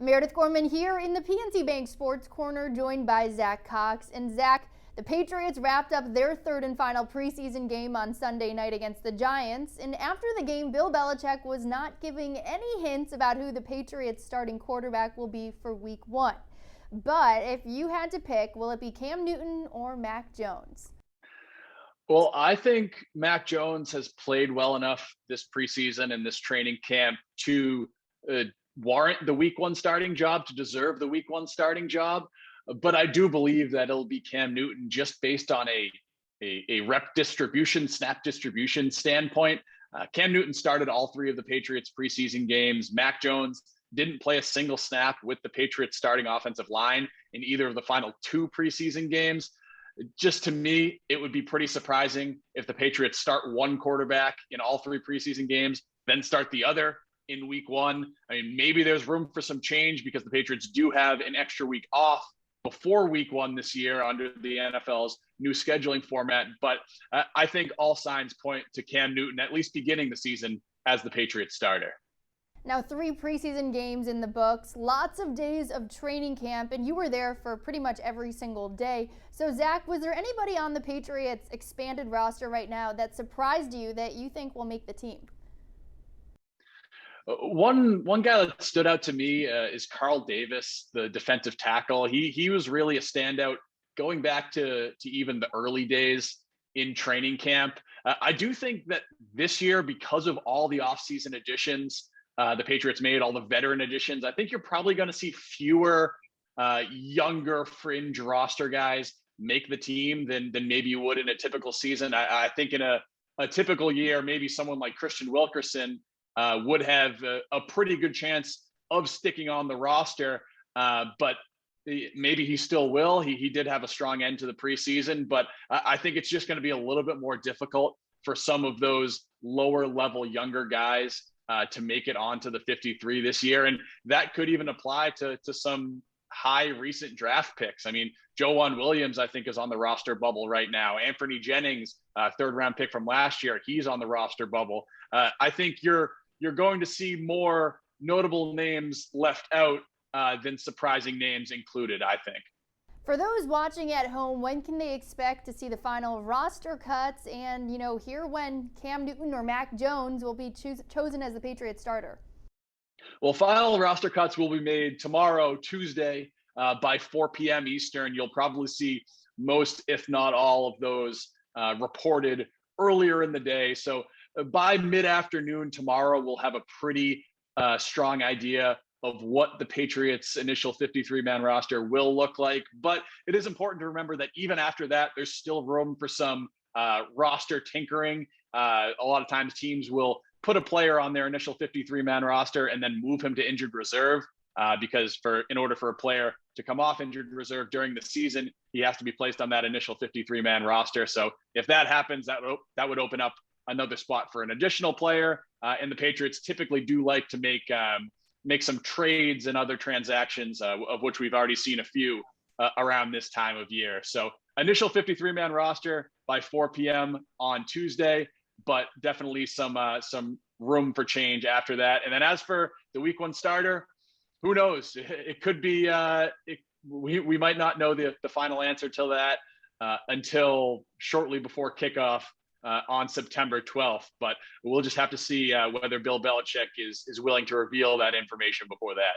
Meredith Gorman here in the PNC Bank Sports Corner, joined by Zach Cox. And Zach, the Patriots wrapped up their third and final preseason game on Sunday night against the Giants. And after the game, Bill Belichick was not giving any hints about who the Patriots starting quarterback will be for week one. But if you had to pick, will it be Cam Newton or Mac Jones? Well, I think Mac Jones has played well enough this preseason and this training camp to warrant the week one starting job, to deserve the week one starting job. But I do believe that it'll be Cam Newton just based on a rep distribution, snap distribution standpoint. Cam Newton started all three of the Patriots preseason games. Mac Jones didn't play a single snap with the Patriots starting offensive line in either of the final two preseason games. Just to me, it would be pretty surprising if the Patriots start one quarterback in all three preseason games, then start the other in week one. I mean, maybe there's room for some change because the Patriots do have an extra week off before week one this year under the NFL's new scheduling format. But I think all signs point to Cam Newton at least beginning the season as the Patriots starter. Now, 3 preseason games in the books, lots of days of training camp, and you were there for pretty much every single day. So, Zach, was there anybody on the Patriots' expanded roster right now that surprised you that you think will make the team? One guy that stood out to me is Carl Davis, the defensive tackle. He was really a standout going back to even the early days in training camp. I do think that this year, because of all the offseason additions the Patriots made, all the veteran additions, I think you're probably going to see fewer younger fringe roster guys make the team than maybe you would in a typical season. I think in a typical year, maybe someone like Christian Wilkerson would have a pretty good chance of sticking on the roster, but maybe he still will. He did have a strong end to the preseason, but I think it's just going to be a little bit more difficult for some of those lower level younger guys to make it onto the 53 this year. And that could even apply to some high recent draft picks. I mean, Joejuan Williams, I think, is on the roster bubble right now. Anthony Jennings, third round pick from last year, he's on the roster bubble. I think you're going to see more notable names left out than surprising names included, I think. For those watching at home, when can they expect to see the final roster cuts and, hear when Cam Newton or Mac Jones will be chosen as the Patriots starter? Well, final roster cuts will be made tomorrow, Tuesday, by 4 p.m. Eastern. You'll probably see most, if not all, of those reported earlier in the day. So by mid-afternoon tomorrow, we'll have a pretty strong idea of what the Patriots' initial 53-man roster will look like. But it is important to remember that even after that, there's still room for some roster tinkering. A lot of times teams will put a player on their initial 53-man roster and then move him to injured reserve because in order for a player to come off injured reserve during the season, he has to be placed on that initial 53-man roster. So if that happens, that would open up another spot for an additional player. And the Patriots typically do like to make some trades and other transactions, of which we've already seen a few around this time of year. So initial 53-man roster by 4 p.m. on Tuesday, but definitely some room for change after that. And then as for the week one starter, who knows? It could be we might not know the final answer till that until shortly before kickoff on September 12th. But we'll just have to see whether Bill Belichick is willing to reveal that information before that.